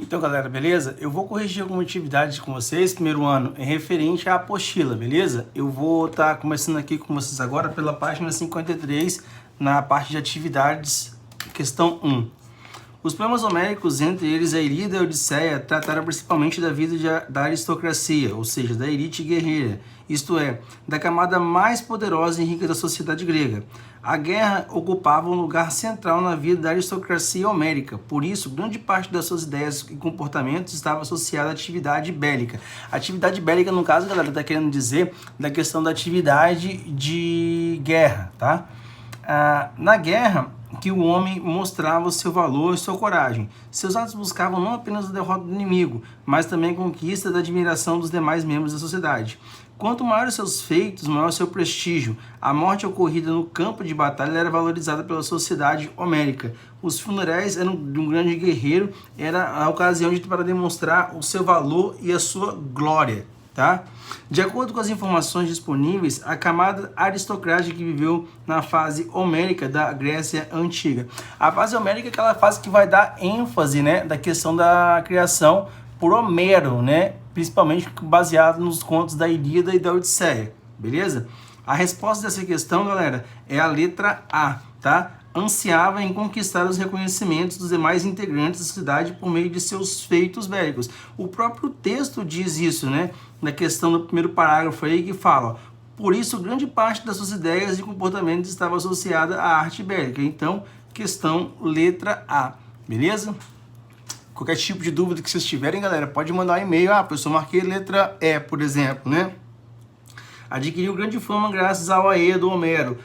Então, galera, beleza? Eu vou corrigir alguma atividade com vocês, primeiro ano, em referente à apostila, beleza? Eu vou estar começando aqui com vocês agora pela página 53, na parte de atividades, questão 1. Os poemas homéricos, entre eles a Ilíada e a Odisseia, trataram principalmente da vida da aristocracia, ou seja, da elite guerreira, isto é, da camada mais poderosa e rica da sociedade grega. A guerra ocupava um lugar central na vida da aristocracia homérica, por isso, grande parte das suas ideias e comportamentos estava associada à atividade bélica. A atividade bélica, no caso, galera, está querendo dizer da questão da atividade de guerra, tá? Na guerra, que o homem mostrava o seu valor e sua coragem. Seus atos buscavam não apenas a derrota do inimigo, mas também a conquista da admiração dos demais membros da sociedade. Quanto maiores seus feitos, maior seu prestígio. A morte ocorrida no campo de batalha era valorizada pela sociedade homérica. Os funerais eram de um grande guerreiro, era a ocasião para demonstrar o seu valor e a sua glória. Tá? De acordo com as informações disponíveis, a camada aristocrática que viveu na fase homérica da Grécia Antiga. A fase homérica é aquela fase que vai dar ênfase, né, da questão da criação por Homero, né, principalmente baseado nos contos da Ilíada e da Odisseia, beleza? A resposta dessa questão, galera, é a letra A, tá? Ansiava em conquistar os reconhecimentos dos demais integrantes da sociedade por meio de seus feitos bélicos. O próprio texto diz isso, né? Na questão do primeiro parágrafo aí que fala, ó, por isso grande parte das suas ideias e comportamentos estava associada à arte bélica. Então, questão letra A, beleza? Qualquer tipo de dúvida que vocês tiverem, galera, pode mandar um e-mail. Professor, marquei letra E, por exemplo, né? Adquiriu grande fama graças ao Aedo do Homero,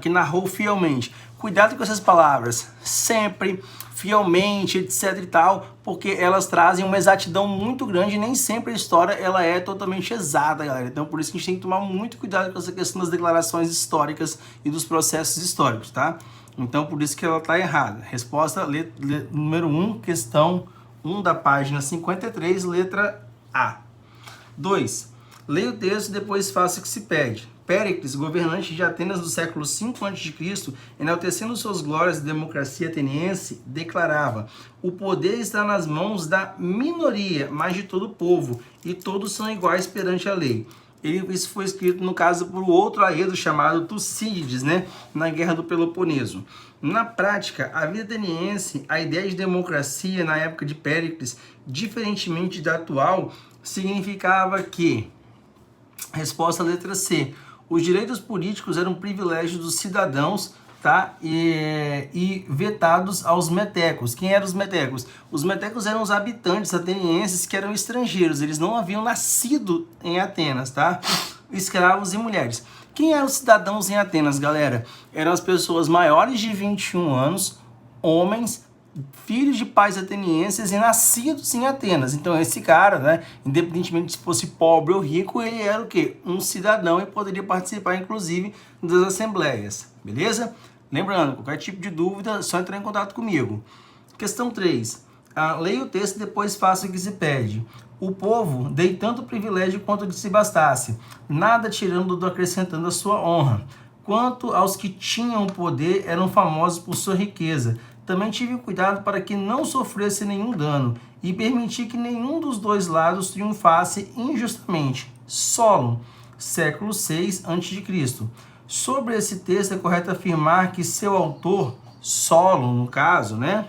que narrou fielmente. Cuidado com essas palavras, sempre, fielmente, etc e tal, porque elas trazem uma exatidão muito grande e nem sempre a história ela é totalmente exata, galera. Então, por isso que a gente tem que tomar muito cuidado com essa questão das declarações históricas e dos processos históricos, tá? Então, por isso que ela está errada. Resposta número 1, questão 1 da página 53, letra A. 2. Leia o texto e depois faça o que se pede. Péricles, governante de Atenas do século V a.C., enaltecendo suas glórias da democracia ateniense, declarava: o poder está nas mãos da minoria, mas de todo o povo, e todos são iguais perante a lei. Isso foi escrito, no caso, por outro Aedo chamado Tucídides, né, na Guerra do Peloponeso. Na prática, a vida ateniense, a ideia de democracia na época de Péricles, diferentemente da atual, significava que, resposta letra C, os direitos políticos eram privilégios dos cidadãos, tá? E vetados aos metecos. Quem eram os metecos? Os metecos eram os habitantes atenienses que eram estrangeiros, eles não haviam nascido em Atenas, tá? Escravos e mulheres. Quem eram os cidadãos em Atenas, galera? Eram as pessoas maiores de 21 anos, homens, filhos de pais atenienses e nascidos em Atenas. Então esse cara, né, independentemente se fosse pobre ou rico, ele era o quê? Um cidadão e poderia participar, inclusive, das assembleias, beleza? Lembrando, qualquer tipo de dúvida, é só entrar em contato comigo. Questão 3. Leia o texto e depois faça o que se pede. O povo dei tanto privilégio quanto de se bastasse, nada tirando do acrescentando a sua honra. Quanto aos que tinham poder, eram famosos por sua riqueza. Também tive cuidado para que não sofresse nenhum dano e permitir que nenhum dos dois lados triunfasse injustamente. Solon, século VI a.C. Sobre esse texto é correto afirmar que seu autor, Solon, no caso, né?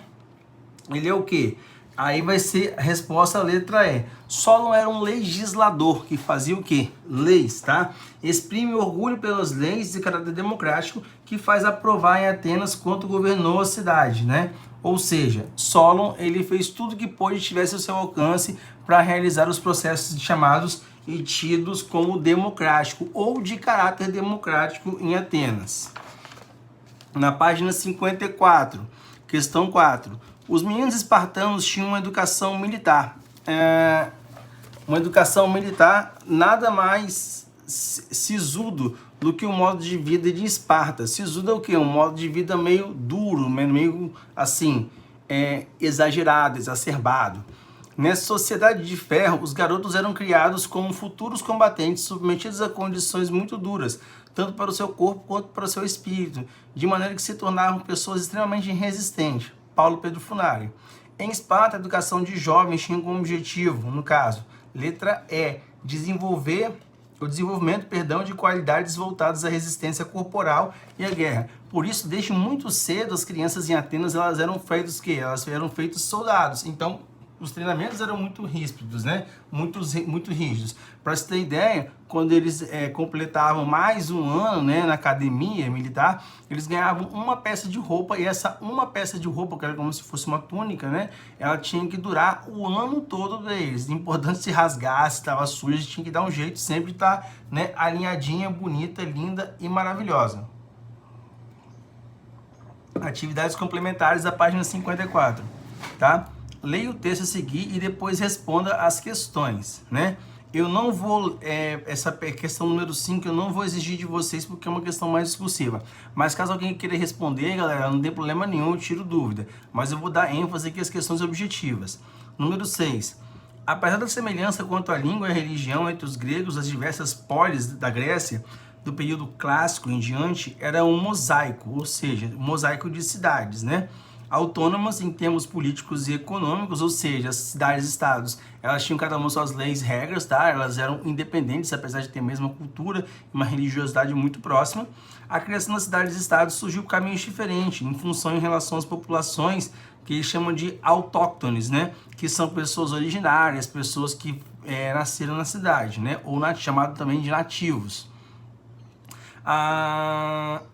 Ele é o quê? Aí vai ser a resposta, a letra E. Solon era um legislador que fazia o quê? Leis, tá? Exprime orgulho pelas leis de caráter democrático que faz aprovar em Atenas quanto governou a cidade, né? Ou seja, Solon, ele fez tudo que pôde tivesse ao seu alcance para realizar os processos chamados e tidos como democrático ou de caráter democrático em Atenas. Na página 54, questão 4. Os meninos espartanos tinham uma educação militar. Uma educação militar nada mais sisudo do que o modo de vida de Esparta. Sisudo é o quê? Um modo de vida meio duro, meio assim, exagerado, exacerbado. Nessa sociedade de ferro, os garotos eram criados como futuros combatentes submetidos a condições muito duras, tanto para o seu corpo quanto para o seu espírito, de maneira que se tornavam pessoas extremamente resistentes. Paulo Pedro Funari. Em Esparta, a educação de jovens tinha como objetivo, no caso, letra E, desenvolvimento de qualidades voltadas à resistência corporal e à guerra. Por isso, desde muito cedo, as crianças em Atenas, elas eram feitas Elas eram feitos soldados. Então, os treinamentos eram muito ríspidos, né? Muito rígidos. Para você ter ideia, quando eles completavam mais um ano, né, na academia militar, eles ganhavam uma peça de roupa, e essa uma peça de roupa, que era como se fosse uma túnica, né, ela tinha que durar o ano todo deles. Importante se rasgasse, estava suja, tinha que dar um jeito sempre de estar, né, alinhadinha, bonita, linda e maravilhosa. Atividades complementares da página 54, tá? Leia o texto a seguir e depois responda as questões, né? Eu não vou, essa questão número 5, eu não vou exigir de vocês porque é uma questão mais discursiva. Mas caso alguém queira responder, galera, não tem problema nenhum, eu tiro dúvida. Mas eu vou dar ênfase aqui às questões objetivas. Número 6. Apesar da semelhança quanto à língua e à religião entre os gregos, as diversas polis da Grécia, do período clássico em diante, era um mosaico, ou seja, um mosaico de cidades, né? Autônomas em termos políticos e econômicos, ou seja, as cidades-estados, elas tinham cada uma suas leis e regras, tá? Elas eram independentes, apesar de ter a mesma cultura e uma religiosidade muito próxima. A criação das cidades-estados surgiu por caminhos diferentes, em função em relação às populações, que eles chamam de autóctones, né? Que são pessoas originárias, pessoas que nasceram na cidade, né? Ou chamado também de nativos.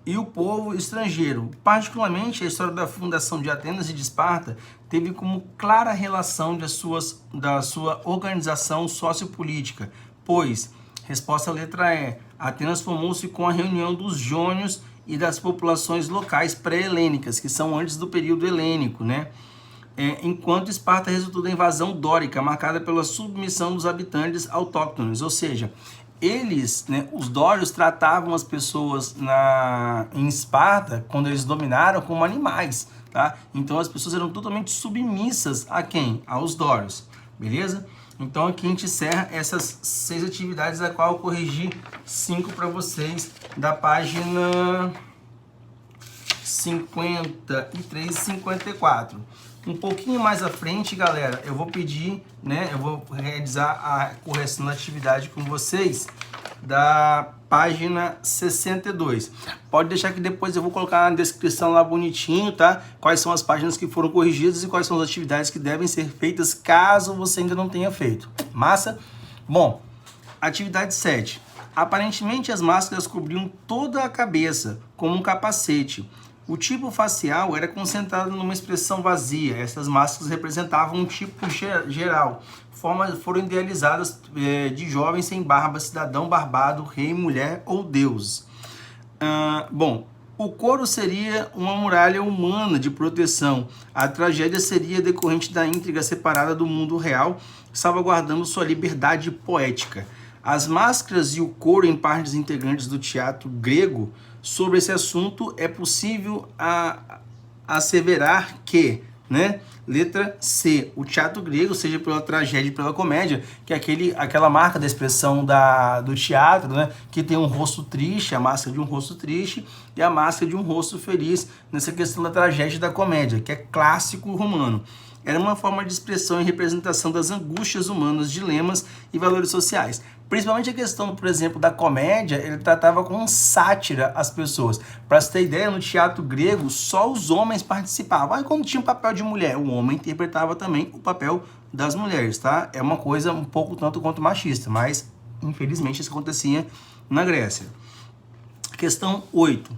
E o povo estrangeiro. Particularmente, a história da fundação de Atenas e de Esparta teve como clara relação da sua organização sociopolítica, pois, resposta à letra E, Atenas formou-se com a reunião dos jônios e das populações locais pré-helênicas, que são antes do período helênico, né? Enquanto Esparta resultou da invasão dórica, marcada pela submissão dos habitantes autóctones, ou seja, eles, né, os dórios, tratavam as pessoas em Esparta, quando eles dominaram, como animais, tá? Então as pessoas eram totalmente submissas a quem? Aos dórios, beleza? Então aqui a gente encerra essas 6 atividades, a qual eu corrigi 5 para vocês, da página 53 e 54. Um pouquinho mais à frente, galera, eu vou pedir, né, eu vou realizar a correção da atividade com vocês da página 62. Pode deixar que depois eu vou colocar na descrição lá bonitinho, tá? Quais são as páginas que foram corrigidas e quais são as atividades que devem ser feitas caso você ainda não tenha feito. Massa? Bom, atividade 7. Aparentemente as máscaras cobriam toda a cabeça, como um capacete. O tipo facial era concentrado numa expressão vazia. Essas máscaras representavam um tipo geral. Foram idealizadas de jovens sem barba, cidadão barbado, rei, mulher ou deus. Bom, o couro seria uma muralha humana de proteção. A tragédia seria decorrente da intriga separada do mundo real, salvaguardando sua liberdade poética. As máscaras e o couro em partes integrantes do teatro grego. Sobre esse assunto, é possível asseverar que, né, letra C, o teatro grego, seja pela tragédia e pela comédia, que é aquela marca da expressão do teatro, né, que tem um rosto triste, a máscara de um rosto triste, e a máscara de um rosto feliz, nessa questão da tragédia e da comédia, que é clássico romano. Era uma forma de expressão e representação das angústias humanas, dilemas e valores sociais. Principalmente a questão, por exemplo, da comédia, ele tratava com sátira as pessoas. Para você ter ideia, no teatro grego, só os homens participavam. Aí quando tinha um papel de mulher, o homem interpretava também o papel das mulheres, tá? É uma coisa um pouco tanto quanto machista, mas infelizmente isso acontecia na Grécia. Questão 8.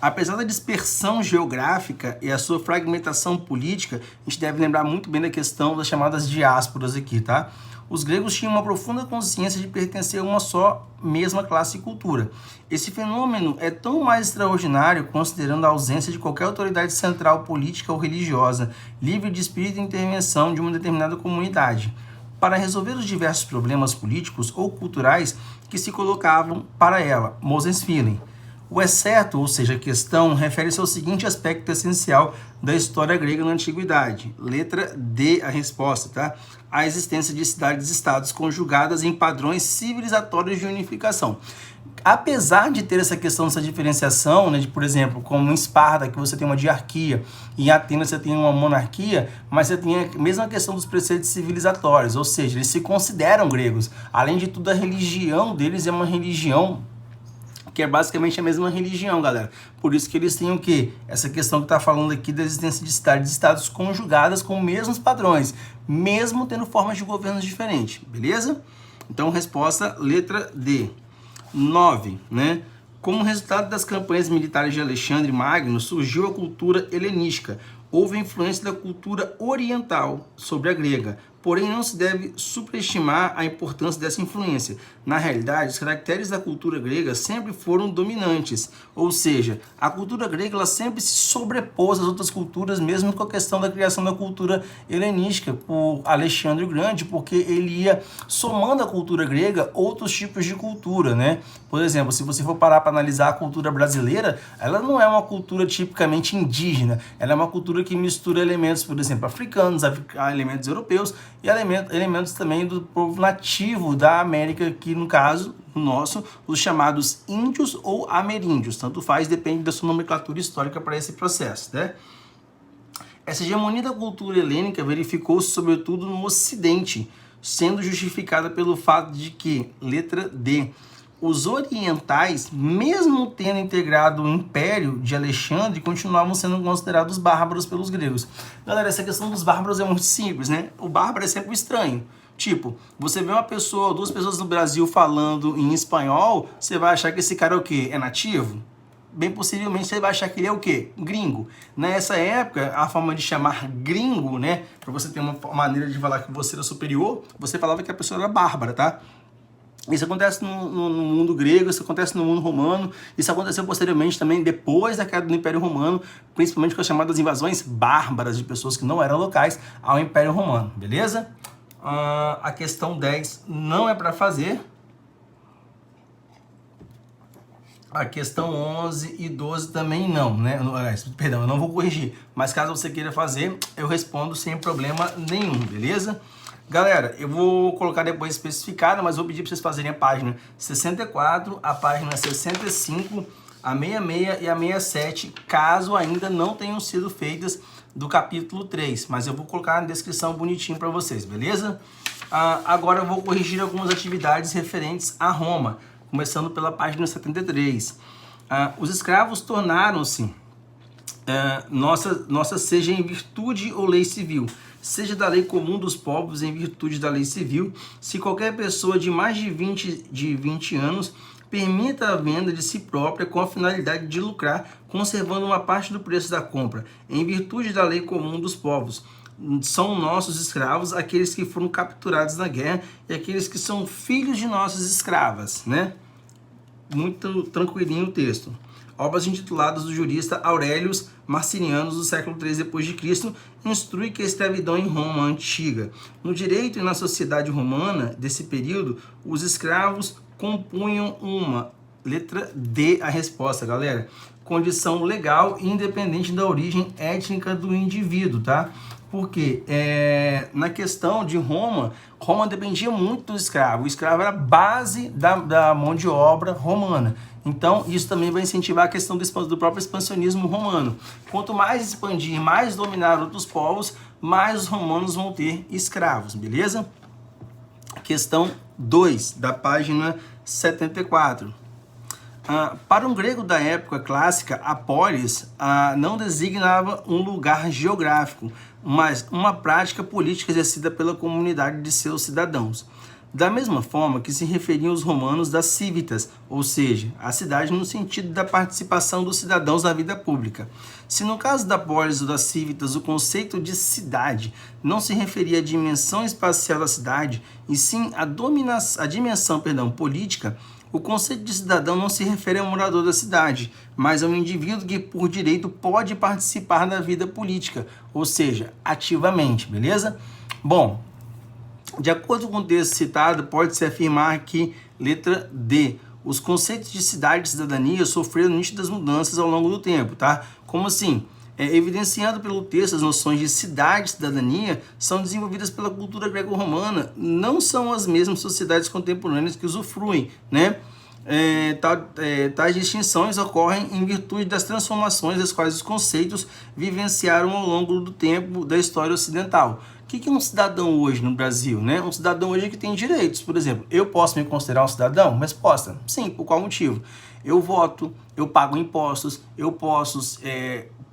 Apesar da dispersão geográfica e a sua fragmentação política, a gente deve lembrar muito bem da questão das chamadas diásporas aqui, tá? Os gregos tinham uma profunda consciência de pertencer a uma só mesma classe e cultura. Esse fenômeno é tão mais extraordinário considerando a ausência de qualquer autoridade central política ou religiosa, livre de espírito e intervenção de uma determinada comunidade, para resolver os diversos problemas políticos ou culturais que se colocavam para ela. Moses Feeling. O exceto, ou seja, a questão, refere-se ao seguinte aspecto essencial da história grega na antiguidade. Letra D, a resposta, tá? A existência de cidades-estados conjugadas em padrões civilizatórios de unificação. Apesar de ter essa questão, dessa diferenciação, né, de, por exemplo, como em Esparta, que você tem uma diarquia, e em Atenas você tem uma monarquia, mas você tem a mesma questão dos preceitos civilizatórios, ou seja, eles se consideram gregos. Além de tudo, a religião deles é uma religião que é basicamente a mesma religião, galera. Por isso que eles têm o quê? Essa questão que está falando aqui da existência de estados conjugadas com os mesmos padrões, mesmo tendo formas de governos diferentes, beleza? Então, resposta, letra D. 9, né? Como resultado das campanhas militares de Alexandre Magno, surgiu a cultura helenística. Houve a influência da cultura oriental sobre a grega, porém não se deve superestimar a importância dessa influência. Na realidade, os caracteres da cultura grega sempre foram dominantes, ou seja, a cultura grega ela sempre se sobrepôs às outras culturas, mesmo com a questão da criação da cultura helenística por Alexandre o Grande, porque ele ia somando à cultura grega outros tipos de cultura, né? Por exemplo, se você for parar para analisar a cultura brasileira, ela não é uma cultura tipicamente indígena, ela é uma cultura que mistura elementos, por exemplo, africanos, elementos europeus, e elementos também do povo nativo da América, que no caso, no nosso, os chamados índios ou ameríndios, tanto faz, depende da sua nomenclatura histórica para esse processo, né? Essa hegemonia da cultura helênica verificou-se sobretudo no Ocidente, sendo justificada pelo fato de que, letra D, os orientais, mesmo tendo integrado o Império de Alexandre, continuavam sendo considerados bárbaros pelos gregos. Galera, essa questão dos bárbaros é muito simples, né? O bárbaro é sempre o estranho. Tipo, você vê uma pessoa, duas pessoas no Brasil falando em espanhol, você vai achar que esse cara é o quê? É nativo? Bem possivelmente você vai achar que ele é o quê? Gringo. Nessa época, a forma de chamar gringo, né? Para você ter uma maneira de falar que você era superior, você falava que a pessoa era bárbara, tá? Isso acontece no mundo grego, isso acontece no mundo romano, isso aconteceu posteriormente também, depois da queda do Império Romano, principalmente com as chamadas invasões bárbaras de pessoas que não eram locais ao Império Romano, beleza? A questão 10 não é para fazer. A questão 11 e 12 também não, né? Perdão, eu não vou corrigir, mas caso você queira fazer, eu respondo sem problema nenhum, beleza? Galera, eu vou colocar depois especificado, mas vou pedir para vocês fazerem a página 64, a página 65, a 66 e a 67, caso ainda não tenham sido feitas do capítulo 3. Mas eu vou colocar na descrição bonitinho para vocês, beleza? Agora eu vou corrigir algumas atividades referentes a Roma, começando pela página 73. Os escravos tornaram-se seja em virtude ou lei civil, seja da lei comum dos povos em virtude da lei civil, se qualquer pessoa de mais de 20 anos permita a venda de si própria com a finalidade de lucrar, conservando uma parte do preço da compra, em virtude da lei comum dos povos. São nossos escravos aqueles que foram capturados na guerra e aqueles que são filhos de nossas escravas, né? Muito tranquilinho o texto. Obras intituladas do jurista Aurelius Marcinianus, do século III d.C., instrui que a escravidão em Roma antiga. No direito e na sociedade romana desse período, os escravos compunham uma, letra D, a resposta, galera, condição legal e independente da origem étnica do indivíduo, tá? Porque na questão de Roma dependia muito do escravo. O escravo era a base da mão de obra romana. Então, isso também vai incentivar a questão do próprio expansionismo romano. Quanto mais expandir, mais dominar outros povos, mais os romanos vão ter escravos, beleza? Questão 2, da página 74. Para um grego da época clássica, a polis não designava um lugar geográfico, mas uma prática política exercida pela comunidade de seus cidadãos. Da mesma forma que se referiam os romanos das civitas, ou seja, a cidade no sentido da participação dos cidadãos na vida pública. Se no caso da polis ou das civitas o conceito de cidade não se referia à dimensão espacial da cidade, e sim à dimensão política, o conceito de cidadão não se refere ao morador da cidade, mas ao indivíduo que, por direito, pode participar da vida política, ou seja, ativamente, beleza? Bom, de acordo com o texto citado, pode-se afirmar que, letra D, os conceitos de cidade e cidadania sofreram nítidas mudanças ao longo do tempo, tá? Como assim? Evidenciando pelo texto, as noções de cidade e cidadania são desenvolvidas pela cultura greco-romana, não são as mesmas sociedades contemporâneas que usufruem, né? Tais distinções ocorrem em virtude das transformações das quais os conceitos vivenciaram ao longo do tempo da história ocidental. O que é um cidadão hoje no Brasil, né? Um cidadão hoje é que tem direitos. Por exemplo, eu posso me considerar um cidadão? Resposta, sim. Por qual motivo? Eu voto, eu pago impostos, eu posso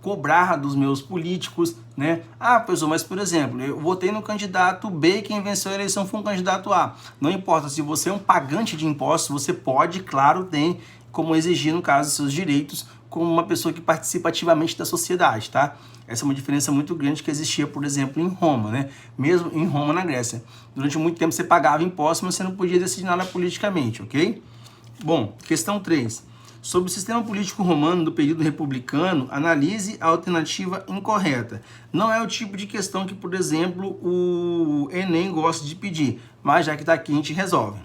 cobrar dos meus políticos, né? Ah, pessoal, mas por exemplo, eu votei no candidato B, quem venceu a eleição foi um candidato A. Não importa, se você é um pagante de impostos, você pode, claro, tem como exigir, no caso, seus direitos como uma pessoa que participa ativamente da sociedade, tá? Essa é uma diferença muito grande que existia, por exemplo, em Roma, né? Mesmo em Roma, na Grécia. Durante muito tempo você pagava impostos, mas você não podia decidir nada politicamente, ok? Bom, questão 3. Sobre o sistema político romano do período republicano, analise a alternativa incorreta. Não é o tipo de questão que, por exemplo, o Enem gosta de pedir, mas já que está aqui a gente resolve.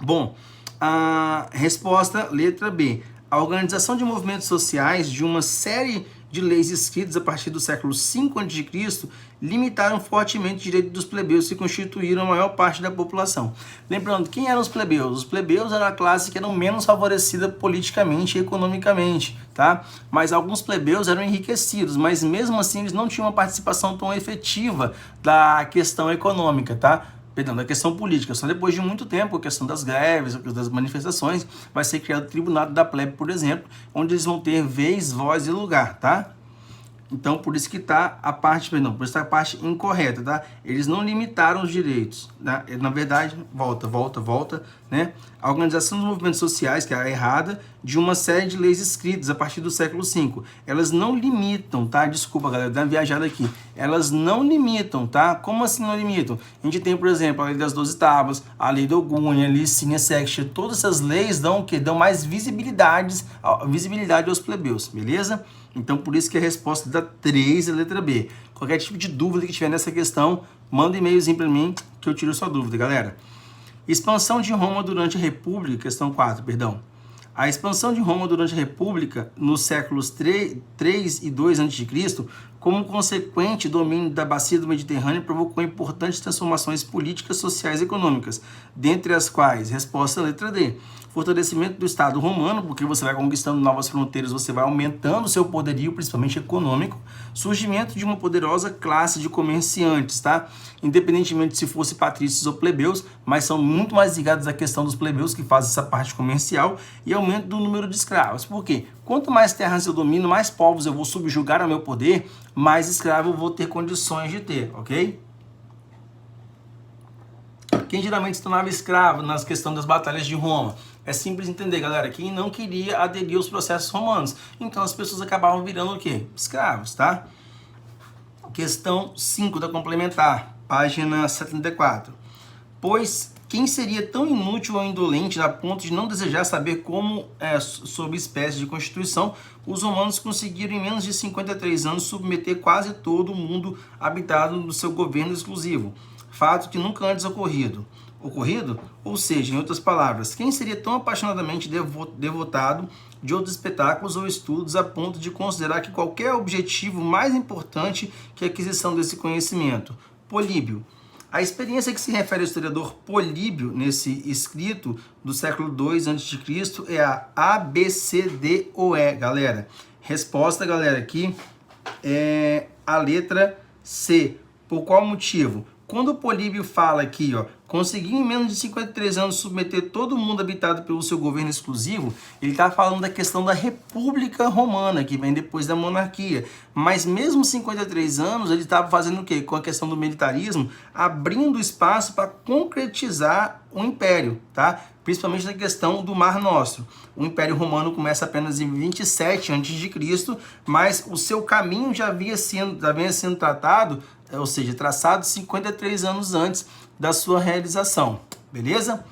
Bom, a resposta, letra B. A organização de movimentos sociais de uma série de leis escritas a partir do século V a.C. limitaram fortemente o direito dos plebeus que constituíram a maior parte da população. Lembrando, quem eram os plebeus? Os plebeus eram a classe que era menos favorecida politicamente e economicamente, tá? Mas alguns plebeus eram enriquecidos, mas mesmo assim eles não tinham uma participação tão efetiva da questão econômica, tá? Perdão, da questão política. Só depois de muito tempo, a questão das greves, das manifestações, vai ser criado o Tribunado da Plebe, por exemplo, onde eles vão ter vez, voz e lugar, tá? Então, por isso que está a parte, perdão, por isso está a parte incorreta, tá? Eles não limitaram os direitos, tá? Na verdade, volta, né? A organização dos movimentos sociais, que é a errada, de uma série de leis escritas a partir do século V. Elas não limitam, tá? Desculpa, galera, dá uma viajada aqui. Elas não limitam, tá? Como assim não limitam? A gente tem, por exemplo, a lei das 12 tábuas, a lei do Ogúnia, a Licínia Sextia. Todas essas leis dão o quê? Dão mais visibilidade aos plebeus, beleza? Então, por isso que a resposta da 3 é a letra B. Qualquer tipo de dúvida que tiver nessa questão, manda um e-mailzinho para mim que eu tiro sua dúvida, galera. Expansão de Roma durante a República, questão 4, perdão. A expansão de Roma durante a República, nos séculos 3 e 2 a.C., como consequente domínio da bacia do Mediterrâneo, provocou importantes transformações políticas, sociais e econômicas, dentre as quais, resposta letra D, fortalecimento do Estado romano, porque você vai conquistando novas fronteiras, você vai aumentando o seu poderio, principalmente econômico, surgimento de uma poderosa classe de comerciantes, tá? Independentemente se fosse patrícios ou plebeus, mas são muito mais ligados à questão dos plebeus que fazem essa parte comercial, e aumento do número de escravos. Por quê? Quanto mais terras eu domino, mais povos eu vou subjugar ao meu poder, mais escravo eu vou ter condições de ter, ok? Quem geralmente se tornava escravo nas questões das batalhas de Roma? É simples entender, galera. Quem não queria aderir aos processos romanos. Então as pessoas acabavam virando o quê? Escravos, tá? Questão 5 da complementar, página 74. Pois quem seria tão inútil ou indolente a ponto de não desejar saber como, sob espécie de constituição, os romanos conseguiram em menos de 53 anos submeter quase todo o mundo habitado no seu governo exclusivo? Fato que nunca antes ocorrido? Ou seja, em outras palavras, quem seria tão apaixonadamente devotado de outros espetáculos ou estudos a ponto de considerar que qualquer objetivo mais importante que a aquisição desse conhecimento? Políbio. A experiência que se refere ao historiador Políbio nesse escrito do século II a.C. é a ABCDOE, galera. Resposta, galera, aqui é a letra C. Por qual motivo? Quando o Políbio fala aqui, ó, conseguiu em menos de 53 anos submeter todo mundo habitado pelo seu governo exclusivo, ele está falando da questão da República Romana, que vem depois da monarquia. Mas mesmo 53 anos, ele estava fazendo o quê? Com a questão do militarismo, abrindo espaço para concretizar o Império, tá? Principalmente na questão do Mar Nostro. O Império Romano começa apenas em 27 a.C., mas o seu caminho já vinha sendo tratado, ou seja, traçado 53 anos antes da sua realização, beleza?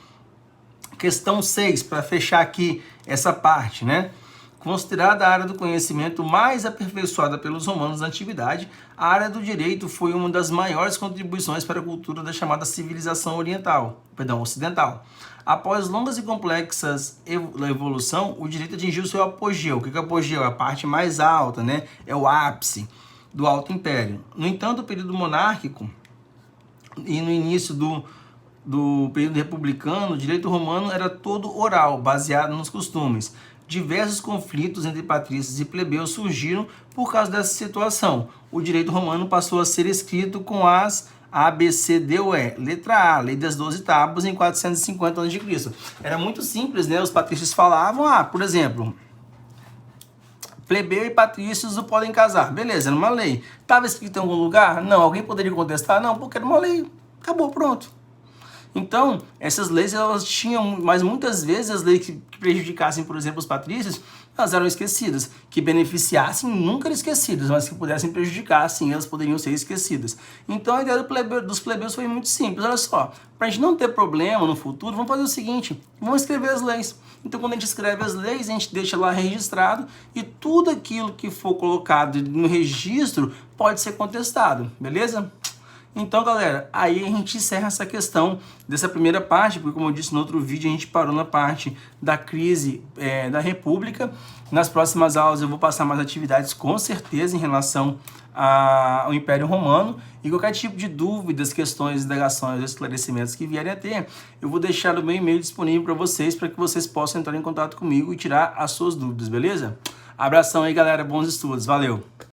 Questão 6, para fechar aqui essa parte, né? Considerada a área do conhecimento mais aperfeiçoada pelos romanos na antiguidade, a área do direito foi uma das maiores contribuições para a cultura da chamada civilização ocidental. Após longas e complexas evolução, o direito atingiu seu apogeu. O que é apogeu? É a parte mais alta, né? É o ápice do Alto Império. No entanto, o período monárquico e no início do período republicano, o direito romano era todo oral, baseado nos costumes. Diversos conflitos entre patrícios e plebeus surgiram por causa dessa situação. O direito romano passou a ser escrito com as ABCDE. Letra A, Lei das 12 Tábuas, em 450 a.C. Era muito simples, né? Os patrícios falavam, por exemplo, plebeu e patrícios não podem casar. Beleza, era uma lei. Estava escrito em algum lugar? Não. Alguém poderia contestar? Não, porque era uma lei. Acabou, pronto. Então, essas leis, elas tinham, mas muitas vezes as leis que prejudicassem, por exemplo, os patrícios, elas eram esquecidas. Que beneficiassem, nunca eram esquecidas, mas que pudessem prejudicar, sim, elas poderiam ser esquecidas. Então, a ideia dos plebeus foi muito simples. Olha só, para a gente não ter problema no futuro, vamos fazer o seguinte, vamos escrever as leis. Então, quando a gente escreve as leis, a gente deixa lá registrado e tudo aquilo que for colocado no registro pode ser contestado, beleza? Então, galera, aí a gente encerra essa questão dessa primeira parte, porque, como eu disse no outro vídeo, a gente parou na parte da crise da República. Nas próximas aulas eu vou passar mais atividades, com certeza, em relação ao Império Romano. E qualquer tipo de dúvidas, questões, indagações, esclarecimentos que vierem a ter, eu vou deixar o meu e-mail disponível para que vocês possam entrar em contato comigo e tirar as suas dúvidas, beleza? Abração aí, galera, bons estudos, valeu!